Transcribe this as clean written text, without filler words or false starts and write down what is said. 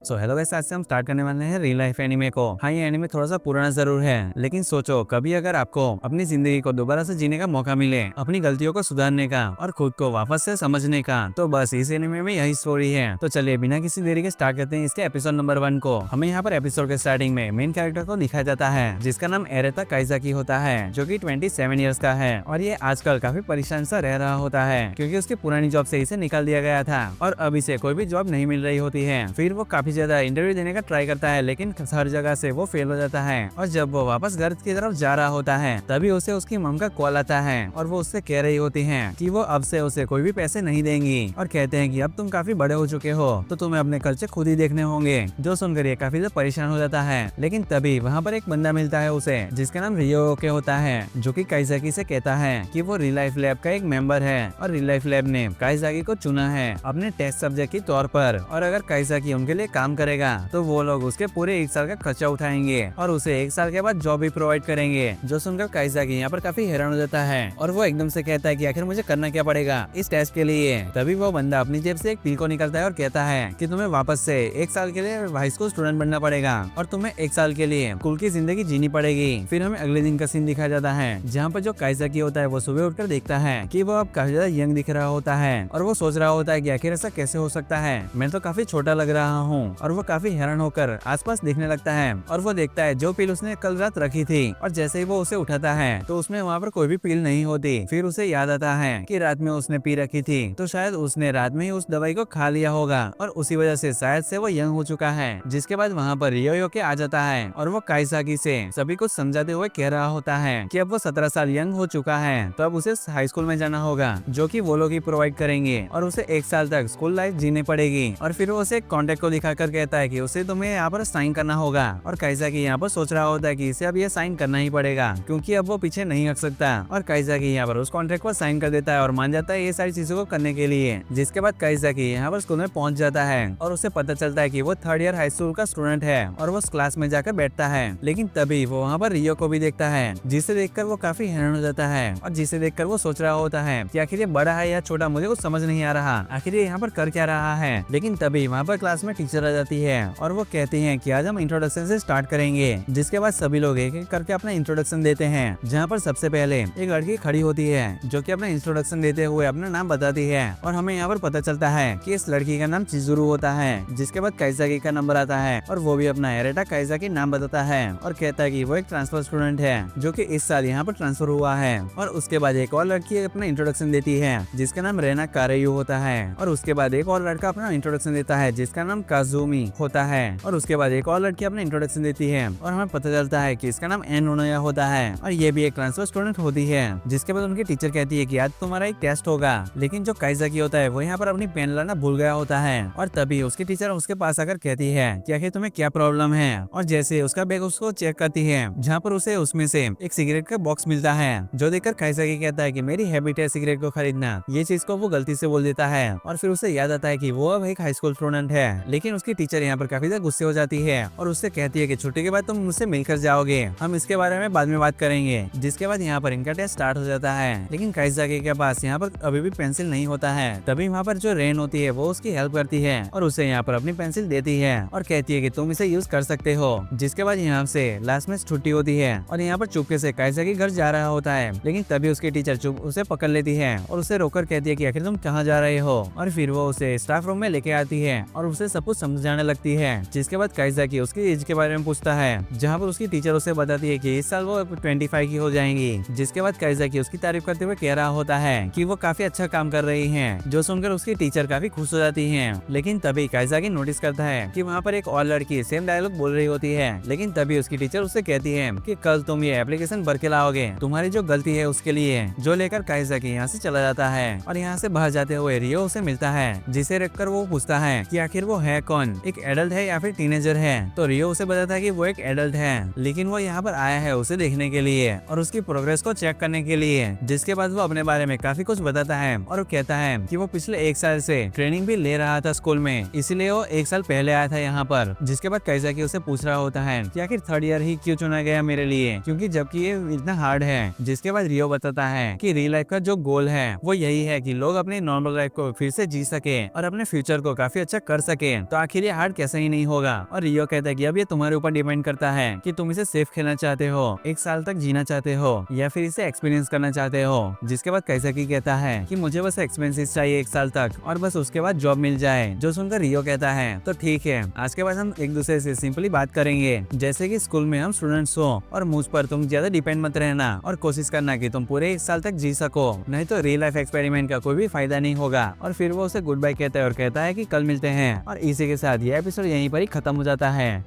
Hello guys, आज से हम स्टार्ट करने वाले हैं रियल लाइफ एनिमे को। हाँ, ये एनिमे थोड़ा सा पुराना जरूर है, लेकिन सोचो कभी अगर आपको अपनी जिंदगी को दोबारा से जीने का मौका मिले, अपनी गलतियों को सुधारने का और खुद को वापस से समझने का, तो बस इस एनिमे में यही स्टोरी है। तो चलिए बिना किसी देरी के स्टार्ट करते हैं इसके एपिसोड नंबर 1 को। हमें यहाँ पर एपिसोड के स्टार्टिंग में मेन कैरेक्टर को दिखाया जाता है, जिसका नाम एरेता काइजाकी होता है, जो की 27 ईयर्स का है। और ये आजकल काफी परेशान सा रह रहा होता है, क्योंकि उसकी पुरानी जॉब से इसे निकाल दिया गया था और अब इसे कोई भी जॉब नहीं मिल रही होती है। फिर वो काफी ज्यादा इंटरव्यू देने का ट्राई करता है, लेकिन हर जगह से वो फेल हो जाता है। और जब वो वापस घर की तरफ जा रहा होता है, तभी उसे उसकी मम का कॉल आता है और वो उससे कह रही होती है कि वो अब से उसे कोई भी पैसे नहीं देंगी और कहते हैं कि अब तुम काफी बड़े हो चुके हो, तो तुम्हें अपने खर्चे खुद ही देखने होंगे। जो सुनकर ये काफी ज्यादा परेशान हो जाता है, लेकिन तभी वहाँ पर एक बंदा मिलता है उसे, जिसका नाम रियोके होता है, जो कि काइजाकी से कहता है कि वो रियल लाइफ लैब का एक मेंबर है और रियल लाइफ लैब ने काइजाकी को चुना है अपने टेस्ट सब्जेक्ट के तौर पर। और अगर काइजाकी उनके लिए काम करेगा तो वो लोग उसके पूरे 1 साल का खर्चा उठाएंगे और उसे 1 साल के बाद जॉब भी प्रोवाइड करेंगे। जो सुनकर काइजाकी यहाँ पर काफी हैरान हो जाता है और वो एकदम से कहता है कि आखिर मुझे करना क्या पड़ेगा इस टेस्ट के लिए। तभी वो बंदा अपनी जेब से एक पिल को निकालता है और कहता है कि तुम्हें वापस से 1 साल के लिए हाई स्कूल स्टूडेंट बनना पड़ेगा और तुम्हें 1 साल के लिए स्कूल की जिंदगी जीनी पड़ेगी। फिर हमें अगले दिन का सीन दिखाया जाता है, जहाँ पर जो काइजाकी होता है वो सुबह उठकर देखता है कि वो अब काफी ज्यादा यंग दिख रहा होता है और वो सोच रहा होता है कि आखिर ऐसा कैसे हो सकता है, मैं तो काफी छोटा लग रहा हूँ। और वो काफी हैरान होकर आसपास देखने लगता है और वो देखता है जो पिल उसने कल रात रखी थी, और जैसे ही वो उसे उठाता है तो उसमें वहाँ पर कोई भी पिल नहीं होती। फिर उसे याद आता है कि रात में उसने पी रखी थी, तो शायद उसने रात में ही उस दवाई को खा लिया होगा और उसी वजह से शायद से वो यंग हो चुका है। जिसके बाद वहाँ पर रियोके आ जाता है और वो काइजाकी से सभी कुछ समझाते हुए कह रहा होता है कि अब वो 17 साल यंग हो चुका है, तो अब उसे हाई स्कूल में जाना होगा, जो कि वो लोग ही प्रोवाइड करेंगे और उसे 1 साल तक स्कूल लाइफ जीनी पड़ेगी। और फिर वो उसे कॉन्टेक्ट को दिखाकर कहता है कि उसे तुम्हें यहाँ पर साइन करना होगा। और काइजाकी यहाँ पर सोच रहा होता है कि इसे अब ये साइन करना ही पड़ेगा, क्योंकि अब वो पीछे नहीं हट सकता। और काइजाकी यहाँ पर उस कॉन्ट्रैक्ट पर साइन कर देता है और मान जाता है ये सारी चीजों को करने के लिए। जिसके बाद काइजाकी यहाँ पर स्कूल में पहुंच जाता है और उसे पता चलता है कि वो 3rd ईयर हाई स्कूल का स्टूडेंट है और वो उस क्लास में जाकर बैठता है। लेकिन तभी वो वहाँ पर रियो को भी देखता है, जिसे देखकर वो काफी हैरान हो जाता है और जिसे देखकर वो सोच रहा होता है कि आखिर ये बड़ा है या छोटा, मुझे कुछ समझ नहीं आ रहा, आखिर ये यहाँ पर कर क्या रहा है। लेकिन तभी वहाँ पर क्लास में टीचर आ जाती है और वो कहती है कि आज हम इंट्रोडक्शन से स्टार्ट करेंगे। जिसके बाद सभी लोग एक एक करके अपना इंट्रोडक्शन देते हैं, जहाँ पर सबसे पहले एक लड़की खड़ी होती है जो कि अपना इंट्रोडक्शन देते हुए अपना नाम बताती है। और हमें यहाँ पर पता चलता है कि इस लड़की का नाम चिजुरू होता है। जिसके बाद काइजाकी का नंबर आता है और वो भी अपना एरेटा काइजाकी नाम बताता है और कहता है कि वो एक ट्रांसफर स्टूडेंट है जो कि इस साल यहाँ पर ट्रांसफर हुआ है। और उसके बाद एक और लड़की अपना इंट्रोडक्शन देती है, जिसका नाम रेना कारेयू होता है। और उसके बाद एक और लड़का अपना इंट्रोडक्शन देता है, जिसका नाम काजुमी होता है। और उसके बाद एक और लड़की अपना इंट्रोडक्शन देती है और हमें पता चलता है कि इसका नाम एन ओनोया होता है और ये भी एक ट्रांसफर स्टूडेंट होती है। जिसके बाद उनकी टीचर कहती है कि आज तुम्हारा एक टेस्ट होगा, लेकिन जो काइजाकी होता है वो यहाँ पर अपनी पेन लाना भूल गया होता है। और तभी उसकी टीचर उसके पास आकर कहती है कि आखिर तुम्हें क्या प्रॉब्लम है। और जैसे उसका बैग उसको चेक करती है, जहाँ पर उसे उसमें से एक सिगरेट का बॉक्स मिलता है, जो देखकर काइजाकी कहता है कि मेरी हैबिट है सिगरेट को खरीदना। ये चीज को वो गलती से बोल देता है और फिर उसे याद आता है कि वो अब एक हाई स्कूल स्टूडेंट है। लेकिन उसकी टीचर यहाँ पर काफी ज्यादा गुस्से हो जाती है और उससे कहती है कि छुट्टी के बाद तुम मुझसे मिलकर जाओगे, हम इसके बारे में बाद में बात करेंगे। जिसके बाद यहाँ पर इनका टेस्ट स्टार्ट हो जाता है, लेकिन काइजाकी के पास यहाँ पर अभी भी पेंसिल नहीं होता है। तभी वहाँ पर जो रेन होती है वो उसकी हेल्प करती है और उसे यहाँ पर अपनी पेंसिल देती है और कहती है कि तुम इसे यूज कर सकते हो। जिसके बाद यहाँ से लास्ट में छुट्टी होती है और यहाँ पर चुपके से काइजाकी घर जा रहा होता है, लेकिन तभी उसकी टीचर चुप उसे पकड़ लेती है और उसे रोकर कहती है कि आखिर तुम कहाँ जा रहे हो। और फिर वो उसे स्टाफ रूम में लेके आती है और उसे सब कुछ समझाने लगती है। जिसके बाद काइजाकी उसकी एज के बारे में पूछता है, जहाँ पर उसकी टीचर उसे बताती है कि इस साल वो 25 की हो जाएंगी। जिसके बाद काइजाकी उसकी तारीफ करते हुए कह रहा होता है कि वो काफी अच्छा काम कर रही हैं, जो सुनकर उसकी टीचर काफी खुश हो जाती हैं। लेकिन तभी काइजाकी नोटिस करता है कि वहाँ पर एक और लड़की सेम डायलॉग बोल रही होती है। लेकिन तभी उसकी टीचर उससे कहती है कि कल तुम ये एप्लीकेशन भर के लाओगे, तुम्हारी जो गलती है उसके लिए। जो लेकर काइजाकी यहाँ से चला जाता है और यहाँ से बाहर जाते हुए रियो उसे मिलता है, जिसे रखकर वो पूछता है कि आखिर वो है कौन, एक एडल्ट है या फिर टीनेजर है। तो रियो उसे बताता है कि वो एक एडल्ट है, लेकिन वो यहाँ पर आया है उसे देखने के लिए और उसकी प्रोग्रेस को चेक करने के लिए। जिसके बाद वो अपने बारे में काफी कुछ बताता है और वो कहता है कि वो पिछले 1 साल से ट्रेनिंग भी ले रहा था स्कूल में, इसीलिए वो 1 साल पहले आया था यहाँ पर। जिसके बाद काइजाकी उसे पूछ रहा होता है कि आखिर 3rd ईयर ही क्यों चुना गया मेरे लिए, क्योंकि जबकि ये इतना हार्ड है। जिसके बाद रियो बताता है कि रियल लाइफ का जो गोल है वो यही है कि लोग अपनी नॉर्मल लाइफ को फिर से जी सके और अपने फ्यूचर को काफी अच्छा कर सके। तो आखिर ये हार्ड कैसे ही नहीं होगा। और रियो कहता है कि अब ये तुम्हारे ऊपर डिपेंड करता है कि तुम इसे सेफ खेलना चाहते हो, 1 साल तक जीना चाहते हो, या फिर इसे एक्सपीरियंस करना चाहते हो। जिसके बाद कैसाकी कहता है कि मुझे बस एक्सपेंसेस चाहिए 1 साल तक, और बस उसके बाद जॉब मिल जाए। जो सुनकर रियो कहता है तो ठीक है, आज के बाद हम एक दूसरे से सिंपली बात करेंगे, जैसे कि स्कूल में हम स्टूडेंट्स हो, और मुझ पर तुम ज्यादा डिपेंड मत रहना और कोशिश करना कि तुम पूरे 1 साल तक जी सको, नहीं तो रियल लाइफ एक्सपेरिमेंट का कोई भी फायदा नहीं होगा। और फिर वो उसे गुड बाय कहता है और कहता है कि कल मिलते हैं। और इसी के साथ ये एपिसोड यहीं पर ही खत्म हो जाता है।